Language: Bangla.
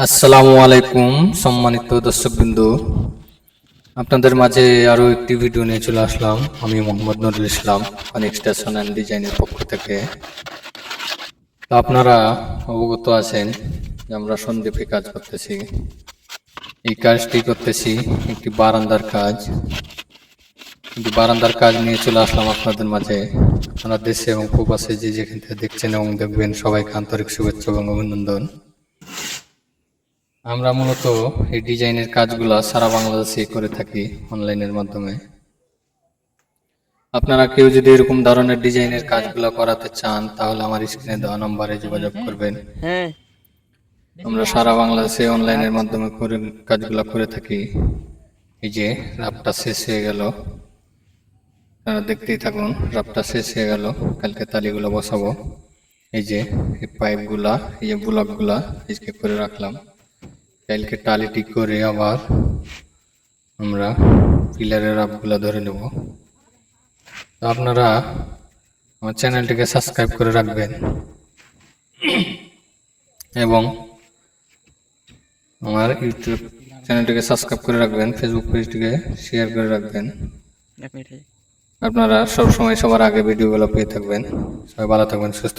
আসসালামু আলাইকুম সম্মানিত দর্শকবৃন্দ, আপনাদের মাঝে আরো একটি ভিডিও নিয়ে চলে আসলাম। আমি মোহাম্মদ নুরুল ইসলাম, অনেক স্টেশন অ্যান্ড ডিজাইনের পক্ষ থেকে। তো আপনারা অবগত আছেন যে আমরা সন্দ্বীপে কাজ করতেছি। এই কাজটি করতেছি একটি বারান্দার কাজ। বারান্দার কাজ নিয়ে চলে আসলাম আপনাদের মাঝে। আপনারা দেশে এবং প্রবাসে যে যেখান থেকে দেখছেন এবং দেখবেন, সবাইকে আন্তরিক শুভেচ্ছা এবং অভিনন্দন। আমরা মূলত এই ডিজাইনের কাজগুলো সারা বাংলাদেশে করে থাকি অনলাইনের মাধ্যমে। আপনারা কেউ যদি এরকম ধরনের ডিজাইনের কাজগুলো করাতে চান, তাহলে আমার স্ক্রিনে দেওয়া নম্বরে যোগাযোগ করবেন। আমরা সারা বাংলাদেশে অনলাইনের মাধ্যমে করে কাজগুলো করে থাকি। এই যে রাফটা শেষ হয়ে গেল, আপনারা দেখতেই থাকুন। রাফটা শেষ হয়ে গেল, কালকে তালিগুলো বসাবো। এই যে এই পাইপগুলা, এই যে ব্লকগুলা আজকে করে রাখলাম। কালকে টালিটি করে আবার আমরা পিলারের রাফগুলা ধরে নেব। তো আপনারা আমার চ্যানেলটিকে সাবস্ক্রাইব করে রাখবেন এবং আমার ইউটিউব চ্যানেলটিকে সাবস্ক্রাইব করে রাখবেন, ফেসবুক পেজটিকে শেয়ার করে রাখবেন। আপনারা সব সময় সবার আগে ভিডিওগুলো পেয়ে থাকবেন। সবাই ভালো থাকবেন, সুস্থ